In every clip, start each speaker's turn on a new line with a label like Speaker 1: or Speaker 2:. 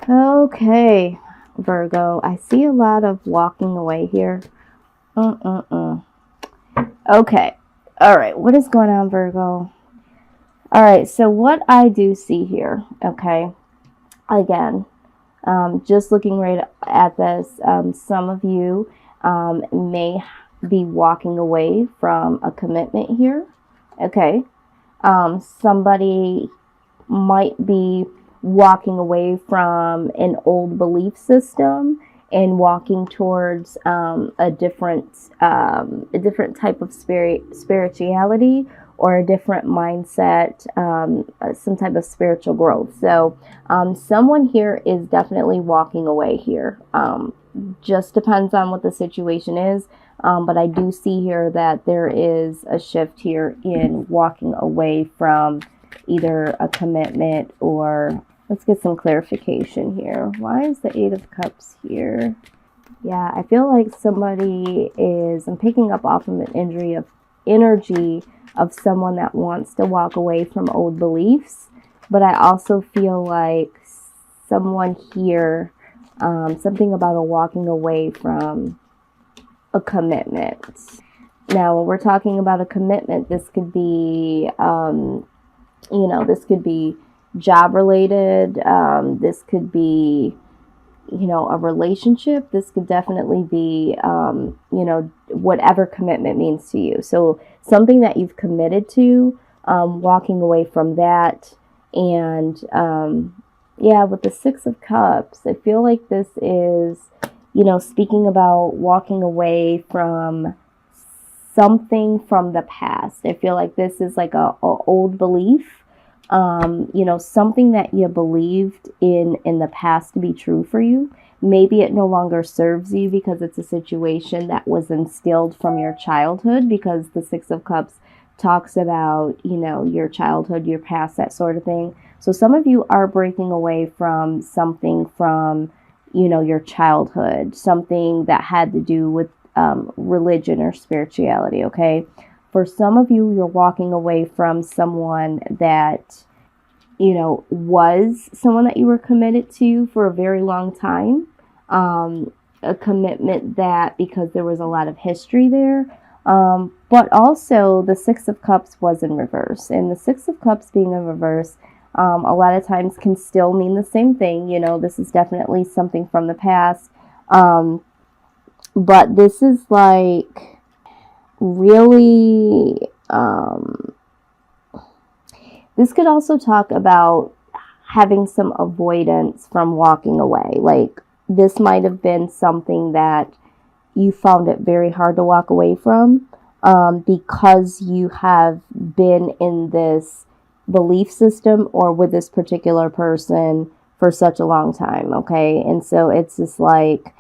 Speaker 1: Okay, Virgo, I see a lot of walking away here. Okay, all right, what is going on, Virgo? All right, so what I do see here, okay, again, just looking right at this, some of you may be walking away from a commitment here, okay? Somebody might be walking away from an old belief system and walking towards a different type of spirituality, or a different mindset, some type of spiritual growth. So someone here is definitely walking away here. Just depends on what the situation is. But I do see here that there is a shift here in walking away from either a commitment, or let's get some clarification here. Why is the Eight of Cups here? Yeah, I feel like somebody is, I'm picking up off of an energy of someone that wants to walk away from old beliefs. But I also feel like someone here, something about a walking away from a commitment. Now, when we're talking about a commitment, this could be, this could be job related. This could be, a relationship. This could definitely be, whatever commitment means to you. So something that you've committed to, walking away from that. And, with the Six of Cups, I feel like this is, speaking about walking away from something from the past. I feel like this is like a old belief, something that you believed in the past to be true for you. Maybe it no longer serves you because it's a situation that was instilled from your childhood, because the Six of Cups talks about, your childhood, your past, that sort of thing. So some of you are breaking away from something from, your childhood, something that had to do with religion or spirituality, okay? For some of you, you're walking away from someone that, was someone that you were committed to for a very long time. A commitment that, because there was a lot of history there, but also the Six of Cups was in reverse. And the Six of Cups being in reverse, a lot of times can still mean the same thing. This is definitely something from the past. But this is like really, this could also talk about having some avoidance from walking away. Like, this might have been something that you found it very hard to walk away from, because you have been in this belief system or with this particular person for such a long time, okay? And so it's just like,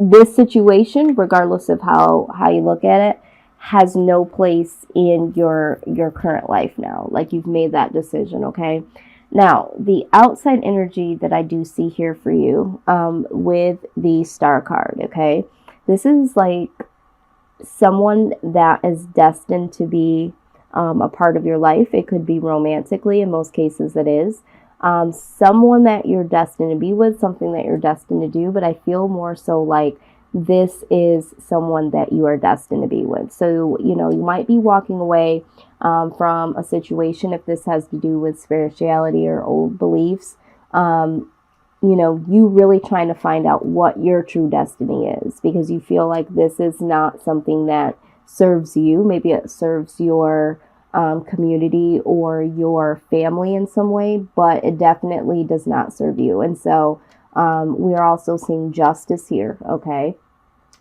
Speaker 1: this situation, regardless of how you look at it, has no place in your current life now. Like, you've made that decision, okay? Now, the outside energy that I do see here for you, with the Star card, okay? This is like someone that is destined to be a part of your life. It could be romantically. In most cases, it is. Someone that you're destined to be with, something that you're destined to do. But I feel more so like this is someone that you are destined to be with. So, you might be walking away from a situation, if this has to do with spirituality or old beliefs. You really trying to find out what your true destiny is, because you feel like this is not something that serves you. Maybe it serves your community or your family in some way, but it definitely does not serve you. And so we are also seeing justice here, okay?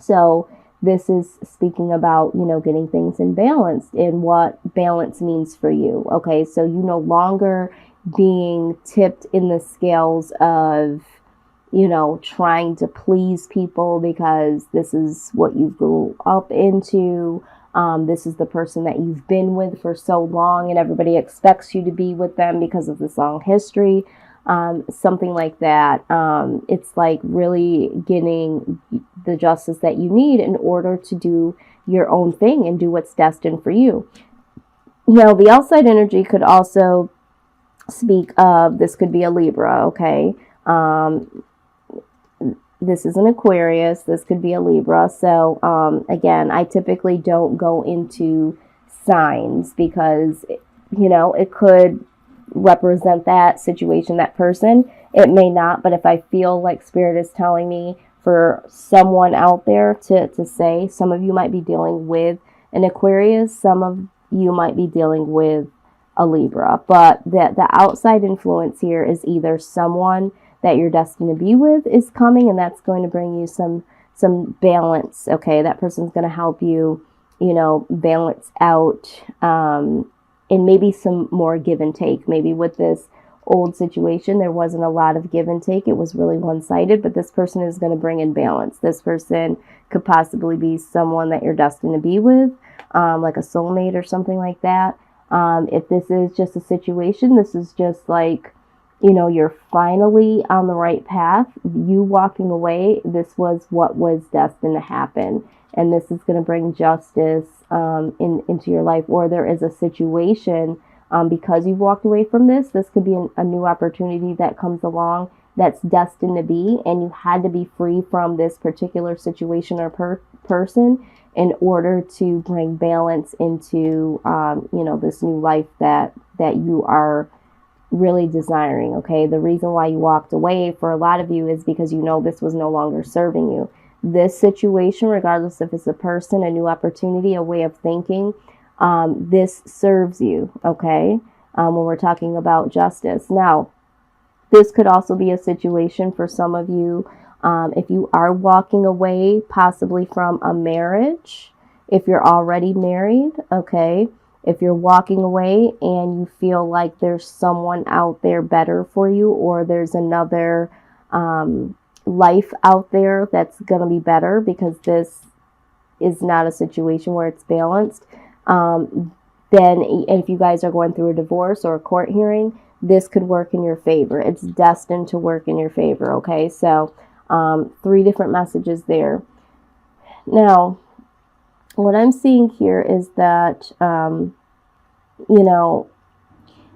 Speaker 1: So this is speaking about, getting things in balance and what balance means for you, okay? So you no longer being tipped in the scales of, trying to please people because this is what you grew up into. This is the person that you've been with for so long and everybody expects you to be with them because of this long history. Something like that. It's like really getting the justice that you need in order to do your own thing and do what's destined for you. Now, the outside energy could also speak of, this could be a Libra, okay? This is an Aquarius. This could be a Libra. So, again, I typically don't go into signs because, you know, it could represent that situation, that person. It may not, but if I feel like Spirit is telling me for someone out there to say, some of you might be dealing with an Aquarius, some of you might be dealing with a Libra. But the outside influence here is either someone that you're destined to be with is coming, and that's going to bring you some balance. Okay, that person's going to help you, you know, balance out, and maybe some more give and take. Maybe with this old situation, there wasn't a lot of give and take. It was really one-sided, but this person is going to bring in balance. This person could possibly be someone that you're destined to be with, like a soulmate or something like that. If this is just a situation, this is just like, you know, you're finally on the right path. You walking away, this was what was destined to happen. And this is going to bring justice into your life. Or there is a situation, because you've walked away from this, this could be a new opportunity that comes along that's destined to be. And you had to be free from this particular situation or person in order to bring balance into, you know, this new life that you are really desiring. Okay, the reason why you walked away for a lot of you is because you know this was no longer serving you. This situation, regardless if it's a person, a new opportunity, a way of thinking, this serves you. Okay, when we're talking about justice. Now, this could also be a situation for some of you, if you are walking away possibly from a marriage, if you're already married. Okay, if you're walking away and you feel like there's someone out there better for you, or there's another life out there that's going to be better, because this is not a situation where it's balanced, then if you guys are going through a divorce or a court hearing, this could work in your favor. It's destined to work in your favor. Okay, so 3 different messages there. Now, what I'm seeing here is that, you know,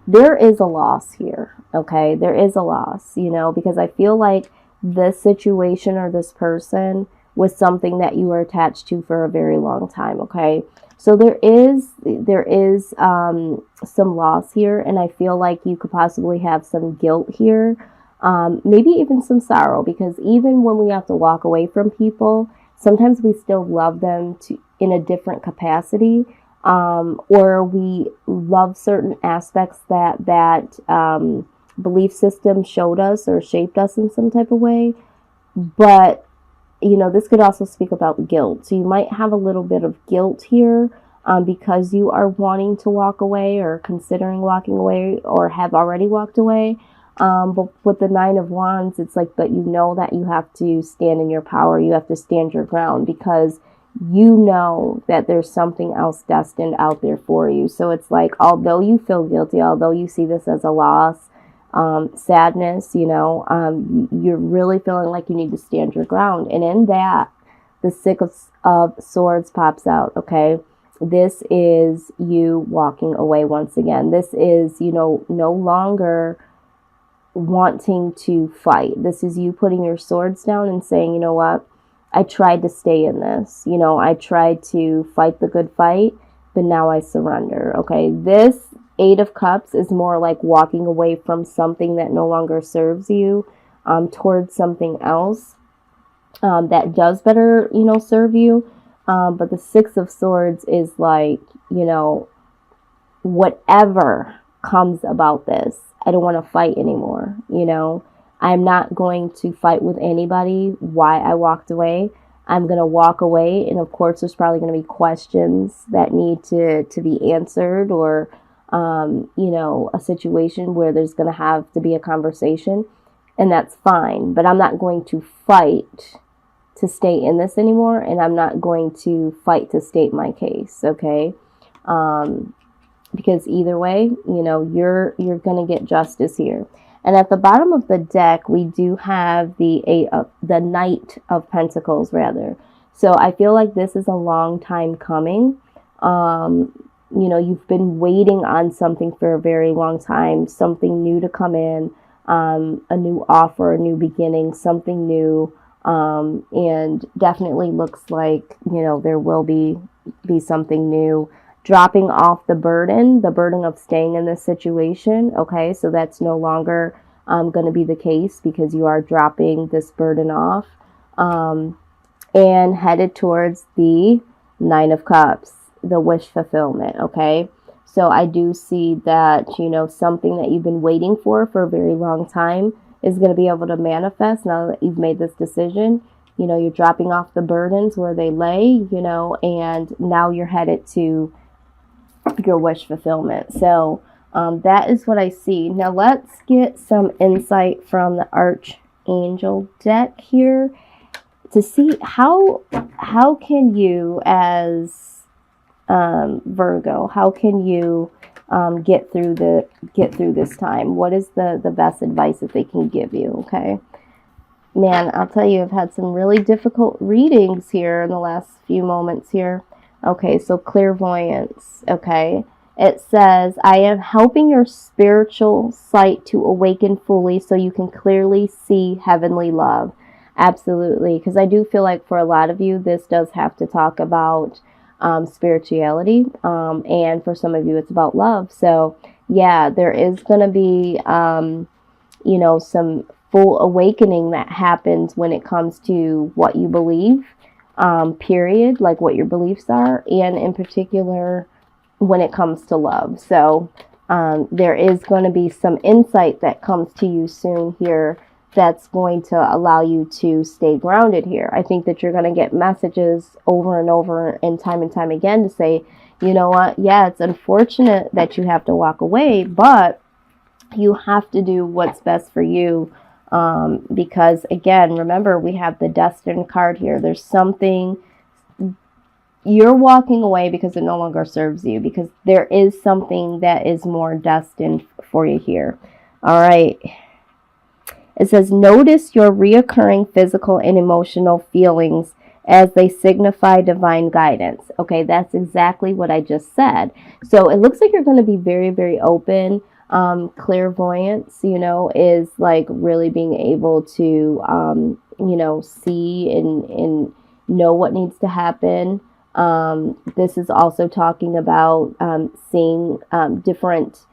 Speaker 1: there is a loss here. Okay, there is a loss, you know, because I feel like this situation or this person was something that you were attached to for a very long time. Okay, so there is some loss here, and I feel like you could possibly have some guilt here, maybe even some sorrow, because even when we have to walk away from people, sometimes we still love them in a different capacity, or we love certain aspects that belief system showed us or shaped us in some type of way. But, you know, this could also speak about guilt. So you might have a little bit of guilt here, because you are wanting to walk away or considering walking away or have already walked away. But with the 9 of Wands, it's like, but you know that you have to stand in your power. You have to stand your ground, because you know that there's something else destined out there for you. So it's like, although you feel guilty, although you see this as a loss, sadness, you know, you're really feeling like you need to stand your ground. And in that, the 6 of Swords pops out. Okay, this is you walking away once again. This is, you know, no longer wanting to fight. This is you putting your swords down and saying, you know what, I tried to stay in this. You know, I tried to fight the good fight, but now I surrender. Okay, this 8 of Cups is more like walking away from something that no longer serves you, towards something else that does better, you know, serve you. But the 6 of Swords is like, you know, whatever comes about this, I don't want to fight anymore. You know, I'm not going to fight with anybody why I walked away. I'm going to walk away. And of course, there's probably going to be questions that need to be answered, or, you know, a situation where there's going to have to be a conversation, and that's fine. But I'm not going to fight to stay in this anymore. And I'm not going to fight to state my case. Okay. Because either way, you know, you're going to get justice here. And at the bottom of the deck, we do have the Knight of Pentacles, rather. So I feel like this is a long time coming. you know, you've been waiting on something for a very long time, something new to come in, a new offer, a new beginning, something new. And definitely looks like, you know, there will be something new. Dropping off the burden of staying in this situation. Okay, so that's no longer going to be the case because you are dropping this burden off, and headed towards the Nine of Cups, the wish fulfillment. Okay, so I do see that, you know, something that you've been waiting for a very long time is going to be able to manifest now that you've made this decision. You know, you're dropping off the burdens where they lay, you know, and now you're headed to your wish fulfillment. So that is what I see. Now let's get some insight from the Archangel deck here to see how can you, as Virgo, how can you get through this time? What is the best advice that they can give you? Okay, man, I'll tell you, I've had some really difficult readings here in the last few moments here. Okay, so clairvoyance. Okay, it says, I am helping your spiritual sight to awaken fully so you can clearly see heavenly love. Absolutely, because I do feel like for a lot of you, this does have to talk about spirituality, and for some of you, it's about love. So yeah, there is going to be, you know, some full awakening that happens when it comes to what you believe, period, like what your beliefs are, and in particular when it comes to love. So there is going to be some insight that comes to you soon here that's going to allow you to stay grounded here. I think that you're going to get messages over and over and time again to say, you know what, yeah, it's unfortunate that you have to walk away, but you have to do what's best for you. Because again, remember, we have the Destined card here. There's something you're walking away because it no longer serves you, because there is something that is more destined for you here. All right. It says, notice your reoccurring physical and emotional feelings as they signify divine guidance. Okay, that's exactly what I just said. So it looks like you're going to be very, very open. Clairvoyance, you know, is like really being able to, you know, see and know what needs to happen. This is also talking about seeing different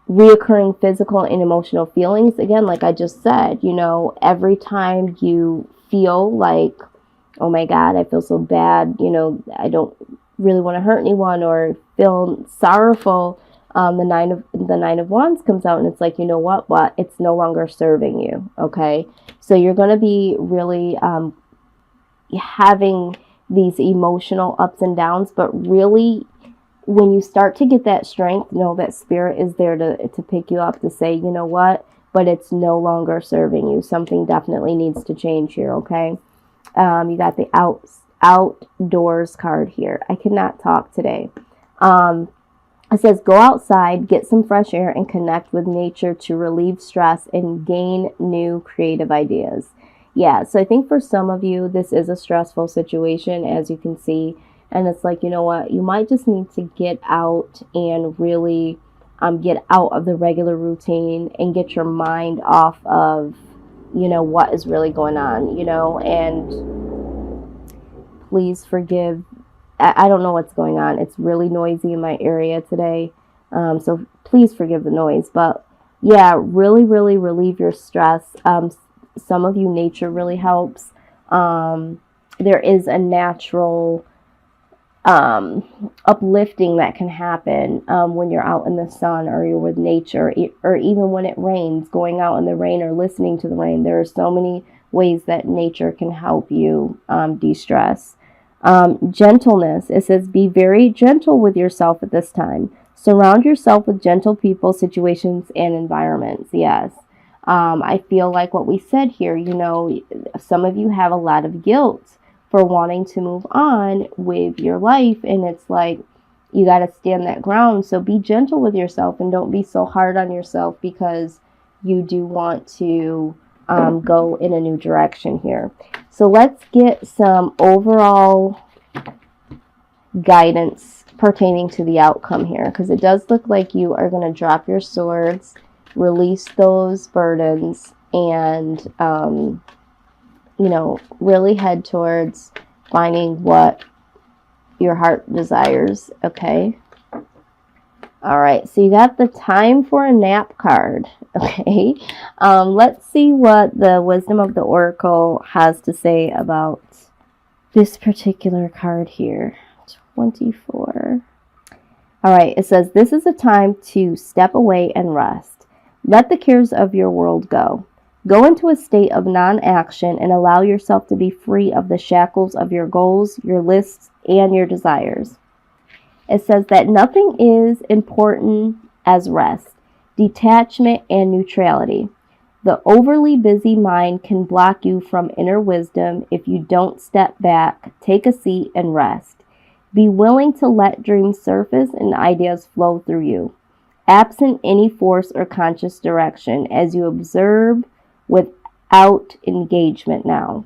Speaker 1: reoccurring physical and emotional feelings. Again, like I just said, you know, every time you feel like, oh my God, I feel so bad, you know, I don't really want to hurt anyone, or feel sorrowful, the nine of wands comes out, and it's like, you know what, it's no longer serving you. Okay, so you're going to be really having these emotional ups and downs, but really, when you start to get that strength, know that spirit is there to pick you up, to say, you know what, but it's no longer serving you. Something definitely needs to change here. Okay, you got the outdoors card here. I cannot talk today. It says, go outside, get some fresh air, and connect with nature to relieve stress and gain new creative ideas. Yeah, so I think for some of you, this is a stressful situation, as you can see. And it's like, you know what, you might just need to get out and really get out of the regular routine and get your mind off of, you know, what is really going on, you know. And please forgive. I don't know what's going on. It's really noisy in my area today. So please forgive the noise. But yeah, really, really relieve your stress. Some of you, nature really helps. There is a natural uplifting that can happen when you're out in the sun, or you're with nature, or even when it rains, going out in the rain or listening to the rain. There are so many ways that nature can help you de-stress. Gentleness. It says, be very gentle with yourself at this time. Surround yourself with gentle people, situations, and environments. Yes. I feel like what we said here, you know, some of you have a lot of guilt for wanting to move on with your life. And it's like, you got to stand that ground. So be gentle with yourself and don't be so hard on yourself, because you do want to go in a new direction here. So let's get some overall guidance pertaining to the outcome here, because it does look like you are going to drop your swords, release those burdens, and you know, really head towards finding what your heart desires. Okay. All right, so you got the time for a nap card. Okay. Let's see what the wisdom of the oracle has to say about this particular card here. 24. All right, it says, this is a time to step away and rest. Let the cares of your world go. Go into a state of non-action and allow yourself to be free of the shackles of your goals, your lists, and your desires. It says that nothing is important as rest, detachment, and neutrality. The overly busy mind can block you from inner wisdom if you don't step back, take a seat, and rest. Be willing to let dreams surface and ideas flow through you, absent any force or conscious direction, as you observe without engagement now.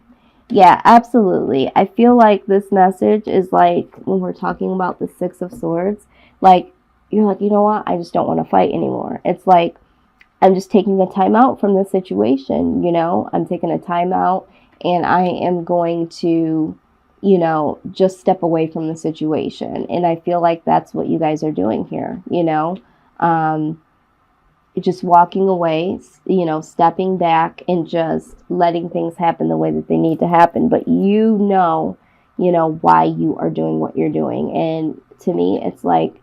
Speaker 1: Yeah, absolutely. I feel like this message is like when we're talking about the Six of Swords, like you're like, you know what? I just don't want to fight anymore. It's like, I'm just taking a time out from the situation, you know? I'm taking a time out and I am going to, you know, just step away from the situation. And I feel like that's what you guys are doing here, you know? Just walking away, you know, stepping back and just letting things happen the way that they need to happen. But you know why you are doing what you're doing. And to me, it's like